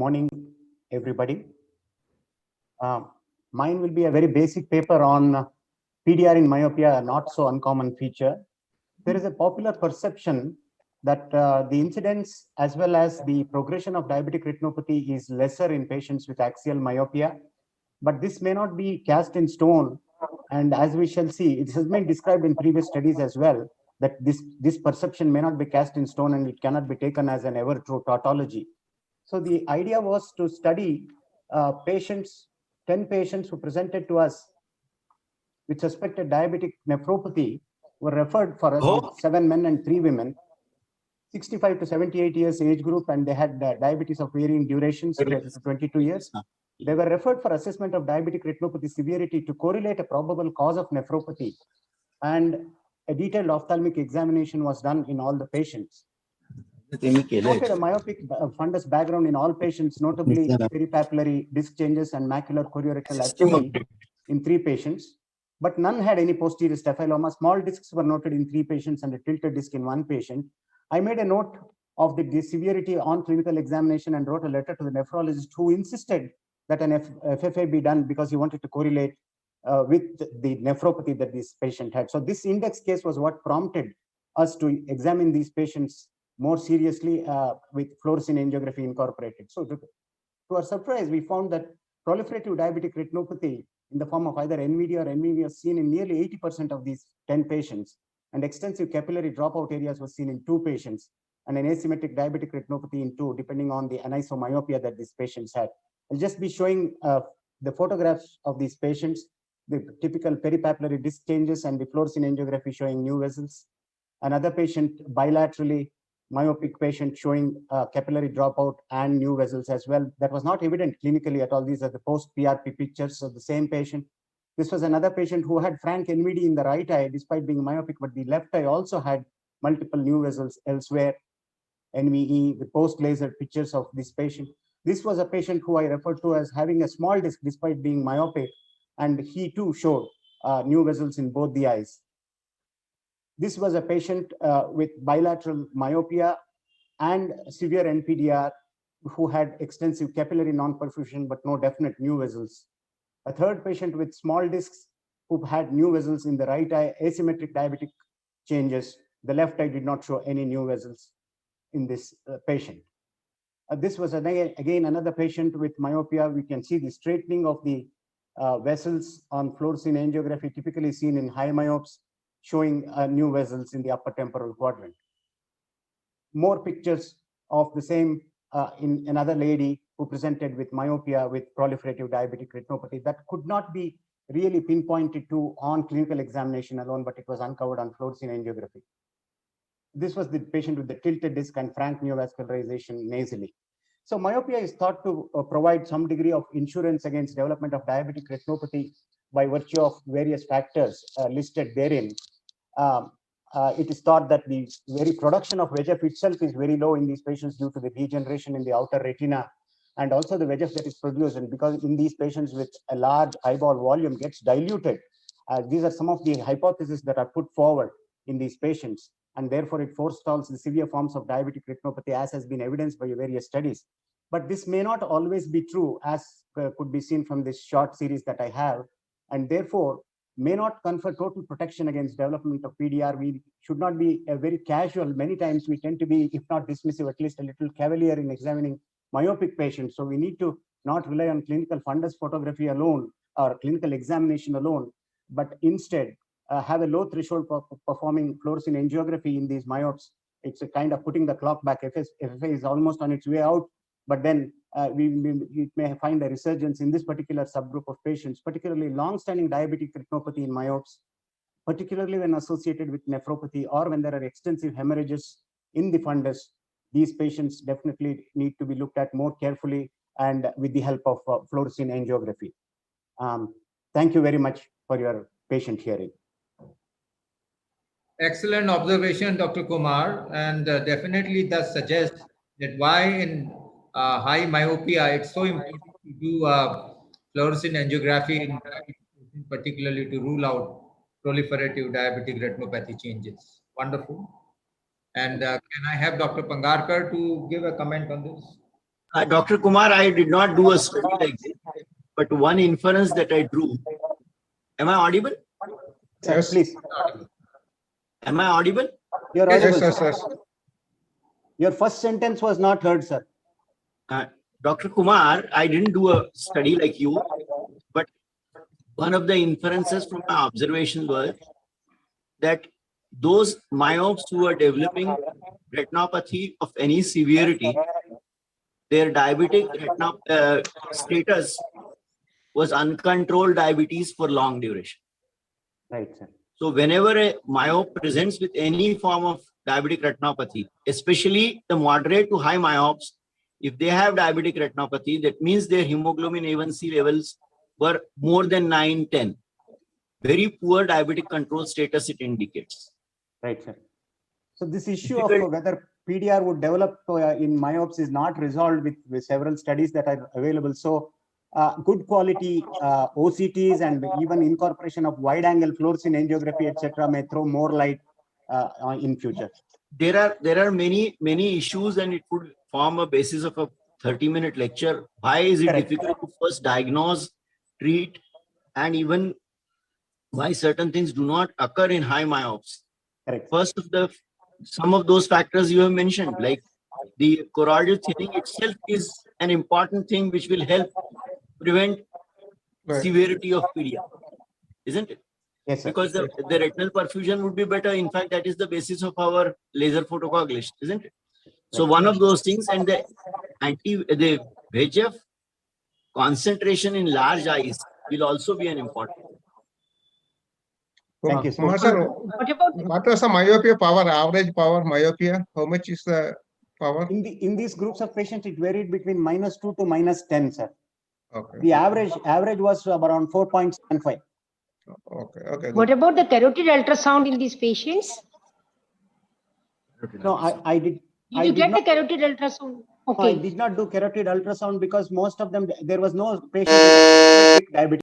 Morning, everybody. Mine will be a very basic paper on PDR in myopia, a not so uncommon feature. There is a popular perception that the incidence as well as the progression of diabetic retinopathy is lesser in patients with axial myopia, but this may not be cast in stone. And as we shall see, it has been described in previous studies as well, that this perception may not be cast in stone and it cannot be taken as an ever true tautology. So the idea was to study patients, 10 patients who presented to us with suspected diabetic nephropathy were referred for us with 7 men and 3 women, 65 to 78 years age group, and they had diabetes of varying durations, 22 years. They were referred for assessment of diabetic retinopathy severity to correlate a probable cause of nephropathy, and a detailed ophthalmic examination was done in all the patients. Noted a myopic fundus background in all patients, notably peripapillary disc changes and macular chorioretinal atrophy in 3 patients, but none had any posterior staphyloma. Small discs were noted in 3 patients and a tilted disc in 1 patient. I made a note of the severity on clinical examination and wrote a letter to the nephrologist who insisted that an FFA be done because he wanted to correlate with the nephropathy that this patient had. So this index case was what prompted us to examine these patients more seriously with fluorescein angiography incorporated. So to our surprise, we found that proliferative diabetic retinopathy in the form of either NVD or NVV was seen in nearly 80% of these 10 patients, and extensive capillary dropout areas was seen in 2 patients, and an asymmetric diabetic retinopathy in 2, depending on the anisomyopia that these patients had. I'll just be showing the photographs of these patients, the typical peripapillary disc changes and the fluorescein angiography showing new vessels. Another patient, bilaterally myopic patient, showing capillary dropout and new vessels as well. That was not evident clinically at all. These are the post-PRP pictures of the same patient. This was another patient who had frank NVD in the right eye despite being myopic, but the left eye also had multiple new vessels elsewhere. NVE, the post-laser pictures of this patient. This was a patient who I referred to as having a small disc despite being myopic, and he too showed new vessels in both the eyes. This was a patient with bilateral myopia and severe NPDR who had extensive capillary non-perfusion but no definite new vessels. A third patient with small discs who had new vessels in the right eye, asymmetric diabetic changes. The left eye did not show any new vessels in this patient. This was again another patient with myopia. We can see the straightening of the vessels on fluorescein angiography, typically seen in high myopes, showing new vessels in the upper temporal quadrant. More pictures of the same in another lady who presented with myopia with proliferative diabetic retinopathy that could not be really pinpointed to on clinical examination alone, but it was uncovered on fluorescein angiography. This was the patient with the tilted disc and frank neovascularization nasally. So myopia is thought to provide some degree of insurance against development of diabetic retinopathy by virtue of various factors listed therein. It is thought that the very production of VEGF itself is very low in these patients due to the degeneration in the outer retina, and also the VEGF that is produced, and because in these patients with a large eyeball volume gets diluted. These are some of the hypotheses that are put forward in these patients, and therefore it forestalls the severe forms of diabetic retinopathy, as has been evidenced by various studies. But this may not always be true, as could be seen from this short series that I have, and therefore may not confer total protection against development of PDR. We should not be very casual. Many times we tend to be, if not dismissive, at least a little cavalier in examining myopic patients. So we need to not rely on clinical fundus photography alone or clinical examination alone, but instead have a low threshold for performing fluorescein angiography in these myopes. It's a kind of putting the clock back. FFA is almost on its way out, but then we may find a resurgence in this particular subgroup of patients, particularly long-standing diabetic retinopathy in myopes, particularly when associated with nephropathy or when there are extensive hemorrhages in the fundus. These patients definitely need to be looked at more carefully and with the help of fluorescein angiography. Thank you very much for your patient hearing. Excellent observation, Dr. Kumar, and definitely does suggest that why in high myopia it's so important to do fluoresceint angiography, particularly to rule out proliferative diabetic retinopathy changes. Wonderful. And can I have Dr. Pangarkar to give a comment on this? Dr. Kumar, I did not do a study like this, but one inference that I drew. Am I audible? Sir, Yes. please. Am I audible? You're Yes, audible, Yes, sir. yes, yes. Your first sentence was not heard, sir. Dr. Kumar, I didn't do a study like you, but one of the inferences from my observation was that those myopes who are developing retinopathy of any severity, their diabetic status was uncontrolled diabetes for long duration. Right, sir. So whenever a myope presents with any form of diabetic retinopathy, especially the moderate to high myopes, if they have diabetic retinopathy, that means their hemoglobin A1C levels were more than 9, 10. Very poor diabetic control status it indicates. Right, sir. So this issue of Difficult. whether PDR would develop in myopes is not resolved with several studies that are available. So good quality OCTs and even incorporation of wide angle fluorescein angiography, etc., may throw more light in future. There are many issues, and it could form a basis of a 30-minute lecture. Why is it Correct. difficult to first diagnose, treat, and even why certain things do not occur in high myopes? Correct. First of some of those factors you have mentioned, like the choroidal thinning itself is an important thing which will help prevent Right. severity of PDR, isn't it? Yes, sir. Because the retinal perfusion would be better. In fact, that is the basis of our laser photocoagulation, isn't it? So one of those things, and the VEGF concentration in large eyes will also be an important. Thank you, sir. Kumar sir, What about what was the myopia power, average power myopia? How much is the power? In these groups of patients, it varied between -2 to -10, sir. Okay. The average was around 4.75. Okay. Okay. what Good. about the carotid ultrasound in these patients? No, I did. Did you get the carotid ultrasound? I Okay. did not do carotid ultrasound because most of them, there was no patient with diabetes.